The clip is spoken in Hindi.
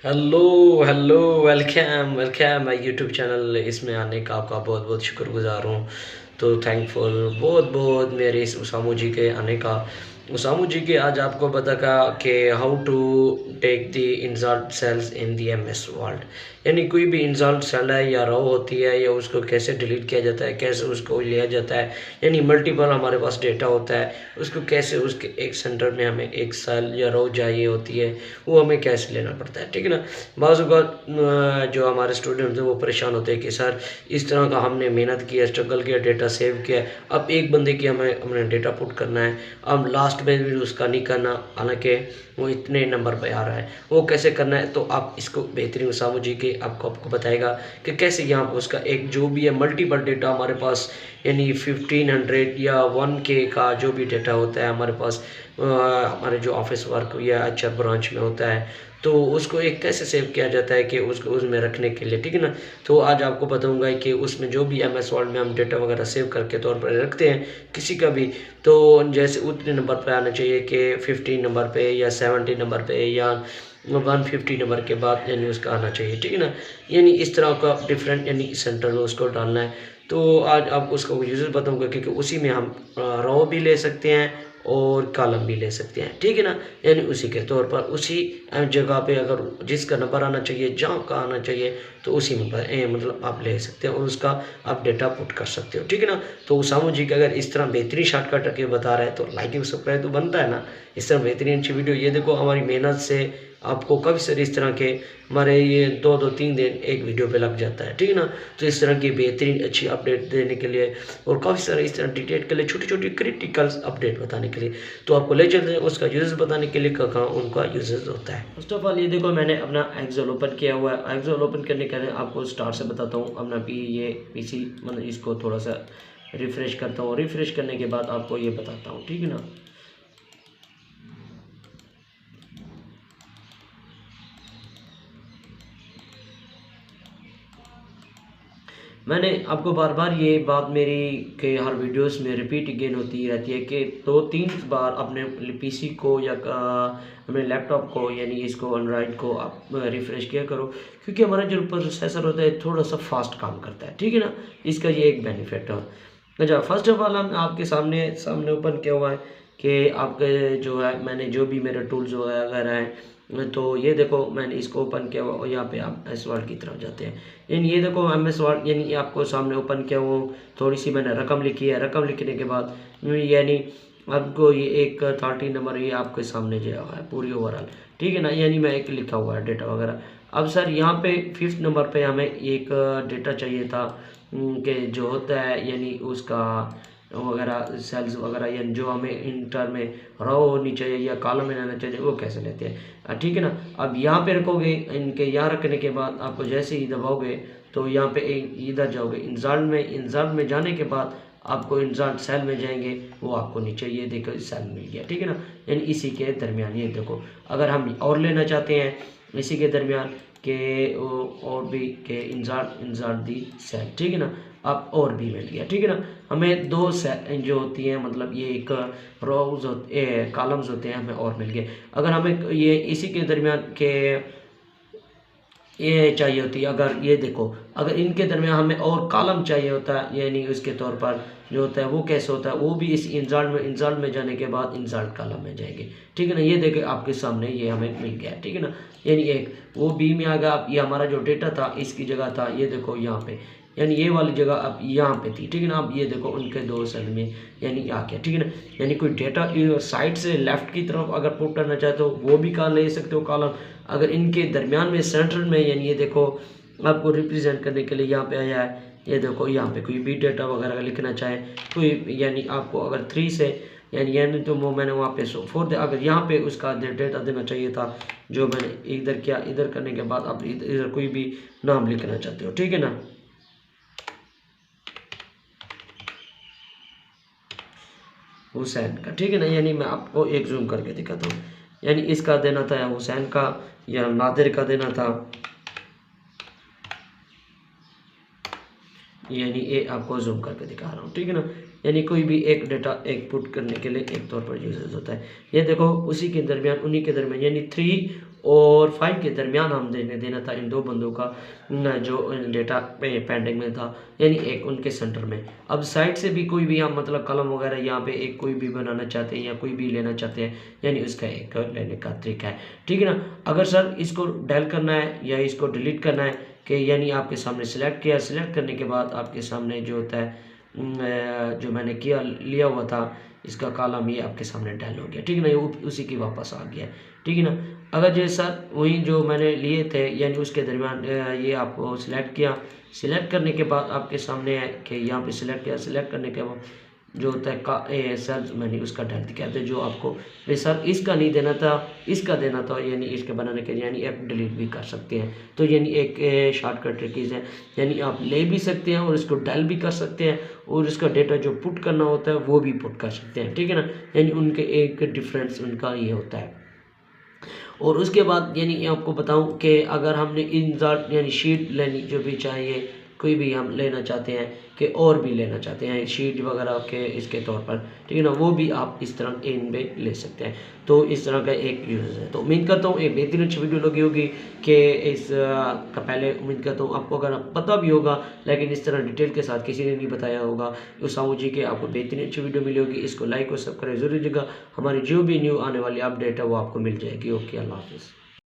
Hello hello, welcome welcome my YouTube channel. इसमें आने का आपका बहुत बहुत शुक्रगुजार हूँ। तो थैंकफुल बहुत बहुत मेरे इस उसामू जी के आने का। उसामू जी के आज आपको बतागा कि how to take the insult sales in the MS world. यानी कोई भी इंसल्ट सेल है या रो होती है या उसको कैसे डिलीट किया जाता है, कैसे उसको लिया जाता है। यानी मल्टीपल हमारे पास डेटा होता है, उसको कैसे उसके एक सेंटर में हमें एक सेल या रो चाहिए होती है, वो हमें कैसे लेना पड़ता है। ठीक है ना। बाज़ औक़ात जो हमारे स्टूडेंट्स हैं वो परेशान होते हैं कि सर इस तरह का हमने मेहनत की है, स्ट्रगल किया, डेटा सेव किया है, अब एक बंदे की हमने डेटा पुट करना है, अब लास्ट में भी उसका नहीं करना, हालांकि वो इतने नंबर पे आ रहा है, वो कैसे करना है। तो आप इसको बेहतरीन सामू जी के आपको बताएगा कि कैसे यहाँ पर उसका एक जो भी है मल्टीपल डेटा हमारे पास, यानी 1500 या 1K का जो भी डेटा होता है हमारे पास, हमारे जो ऑफिस वर्क या एचआर ब्रांच में होता है, तो उसको एक कैसे सेव किया जाता है कि उसको उसमें रखने के लिए। ठीक है ना। तो आज आपको बताऊंगा कि उसमें जो भी एमएस वर्ड में हम डेटा वगैरह सेव करके तौर पर रखते हैं किसी का भी, तो जैसे उतने नंबर पर आना चाहिए कि 15 नंबर पे या 70 नंबर पे या 150 नंबर के बाद यानी उसका आना चाहिए। ठीक है ना। यानी इस तरह का डिफरेंट यानी सेंटर में उसको डालना है। तो आज आपको उसका यूज़र बताऊंगा क्योंकि उसी में हम रो भी ले सकते हैं और कॉलम भी ले सकते हैं। ठीक है ना। यानी उसी के तौर पर उसी जगह पे अगर जिसका नंबर आना चाहिए जहाँ का आना चाहिए तो उसी में मतलब आप ले सकते हैं और उसका आप डेटा पुट कर सकते हो। ठीक है ना। तो उसामू जी का अगर इस तरह बेहतरीन शॉर्टकट करके बता रहा है तो लाइक सब्सक्राइब तो बनता है ना। इस तरह बेहतरीन अच्छी वीडियो ये देखो हमारी मेहनत से आपको काफ़ी सारे इस तरह के हमारे ये 2-2-3 दिन एक वीडियो पे लग जाता है। ठीक है ना। तो इस तरह की बेहतरीन अच्छी अपडेट देने के लिए और काफ़ी सारे इस तरह डिटेल के लिए छोटी छोटी क्रिटिकल अपडेट बताने के लिए, तो आपको ले चलते हैं उसका यूजेस बताने के लिए कहाँ उनका यूजेस होता है। फर्स्ट ऑफ ऑल ये देखो मैंने अपना एक्सेल ओपन किया हुआ है। एक्सेल ओपन करने के लिए आपको स्टार्ट से बताता हूँ। अपना ये पीसी मतलब इसको थोड़ा सा रिफ्रेश करता हूँ। रिफ्रेश करने के बाद आपको ये बताता हूँ। ठीक है ना। मैंने आपको बार बार ये बात मेरी के हर वीडियोस में रिपीट अगेन होती रहती है कि 2-3 बार अपने पीसी को या अपने लैपटॉप को यानी इसको एंड्रॉइड को आप रिफ़्रेश किया करो, क्योंकि हमारा जो प्रोसेसर होता है थोड़ा सा फास्ट काम करता है। ठीक है ना। इसका ये एक बेनिफिट है। अच्छा, फर्स्ट ऑफ ऑल हम आपके सामने सामने ओपन किया हुआ है कि आपके जो है मैंने जो भी मेरे टूल्स वगैरह हैं, तो ये देखो मैंने इसको ओपन किया हुआ और यहाँ पे आप एस वर्ड की तरफ जाते हैं। यानी ये देखो एम एस वर्ड यानी आपको सामने ओपन किया वो थोड़ी सी मैंने रकम लिखी है। रकम लिखने के बाद यानी आपको ये एक 30 नंबर ये आपके सामने जो है पूरी ओवरऑल। ठीक है ना। यानी मैं एक लिखा हुआ है डेटा वगैरह। अब सर यहाँ पे 5th नंबर पे हमें एक डेटा चाहिए था कि जो होता है यानी उसका वगैरह सेल्स वगैरह यानी जो हमें इंटर में रो होनी चाहिए या कॉलम में रहना चाहिए, वो कैसे लेते हैं। ठीक है ना। अब यहाँ पे रखोगे, इनके यहाँ रखने के बाद आपको जैसे ही दबाओगे तो यहाँ पे इधर जाओगे इंसर्ट में। इंसर्ट में जाने के बाद आपको इंसर्ट सेल में जाएंगे, वो आपको नीचे ये देखो सेल मिल गया। ठीक है ना। यानी इसी के दरमियान ये देखो अगर हम और लेना चाहते हैं इसी के दरमियान के और भी के इंसर्ट इंसर्ट दी सेल। ठीक है ना। अब और भी मिल गया। ठीक है ना। हमें 2 सेल जो होती हैं मतलब ये एक रोज होते कॉलम्स होते हैं, हमें और मिल गए। अगर हमें ये इसी के दरमियान के ये चाहिए होती है, अगर ये देखो अगर इनके दरमियान हमें और कॉलम चाहिए होता है यानी उसके तौर पर जो होता है वो कैसे होता है, वो भी इस इंसर्ट में जाने के बाद इंसर्ट कॉलम में जाएंगे। ठीक है ना। ये देखिए आपके सामने ये हमें मिल गया। ठीक है ना। यानी एक वो बी में आ गया। ये हमारा जो डेटा था इसकी जगह था ये देखो यहाँ पे, यानी ये वाली जगह अब यहाँ पे थी। ठीक है ना। अब ये देखो उनके 2 सेल में यानी आ गया। ठीक है ना। यानी कोई डेटा साइड से लेफ्ट की तरफ अगर पुट करना चाहते हो वो भी कॉलम ले सकते हो कॉलम। अगर इनके दरमियान में सेंटर में यानी ये देखो आपको रिप्रेजेंट करने के लिए यहाँ पे आया है। ये देखो यहाँ पे कोई भी डेटा वगैरह लिखना चाहे कोई यानी आपको अगर 3 से यानी तो वो मैंने वहाँ पे 4 अगर यहाँ पे उसका डेटा देना चाहिए था जो मैंने इधर किया। इधर करने के बाद आप इधर कोई भी नाम लिखना चाहते हो। ठीक है ना। हुसैन का। ठीक है ना। यानी मैं आपको एक जूम करके दिखाता हूँ। यानी इसका देना था या हुसैन का या नादिर का देना था, यानी ये आपको जूम करके दिखा रहा हूँ। ठीक है ना। यानी कोई भी एक डेटा एक पुट करने के लिए एक तौर पर यूजेस होता है। ये देखो उसी के दरमियान उन्हीं के दरमियान यानी 3 और 5 के दरमियान हम देना था इन 2 बंदों का जो डेटा पेंडिंग में था, यानी एक उनके सेंटर में। अब साइड से भी कोई भी हम मतलब कलम वगैरह यहाँ पे एक कोई भी बनाना चाहते हैं या कोई भी लेना चाहते हैं, यानी उसका एक लेने का तरीका है, ठीक है ना। अगर सर इसको डेल करना है या इसको डिलीट करना है कि यानी आपके सामने सिलेक्ट किया, सिलेक्ट करने के बाद आपके सामने जो होता है जो मैंने किया लिया हुआ था इसका कॉलम ये आपके सामने डेल हो गया, ठीक है ना, ये उसी की वापस आ गया, ठीक है ना। अगर जैसा वही जो मैंने लिए थे यानी उसके दरमियान ये आपको सिलेक्ट किया, सिलेक्ट करने के बाद आपके सामने है कि यहाँ पे सिलेक्ट किया, सिलेक्ट करने के बाद जो होता है सर मैंने उसका डाल दिया कहते जो आपको सर इसका नहीं देना था इसका देना था, यानी इसके बनाने के यानी ऐप डिलीट भी कर सकते हैं। तो यानी एक शॉर्टकट ट्रिकीज है, यानी आप ले भी सकते हैं और इसको डाल भी कर सकते हैं और इसका डेटा जो पुट करना होता है वो भी पुट कर सकते हैं, ठीक है ना। यानी उनके एक डिफरेंस उनका ये होता है। और उसके बाद यानी आपको बताऊं कि अगर हमने इंसर्ट यानी शीट लेनी जो भी चाहिए, कोई भी हम लेना चाहते हैं कि और भी लेना चाहते हैं शीट वगैरह के इसके तौर पर, ठीक है ना, वो भी आप इस तरह इन में ले सकते हैं। तो इस तरह का एक यूज़ है। तो उम्मीद करता हूँ एक बेहतरीन अच्छी वीडियो लगी होगी कि इस का पहले उम्मीद करता हूँ आपको अगर पता भी होगा लेकिन इस तरह डिटेल के साथ किसी ने नहीं बताया होगा, उसामू जी के आपको बेहतरीन अच्छी वीडियो मिली होगी। इसको लाइक और सब्सक्राइब जरूर कीजिएगा, हमारी जो भी न्यू आने वाली अपडेट है वो आपको मिल जाएगी। ओके, अल्लाह हाफिज़।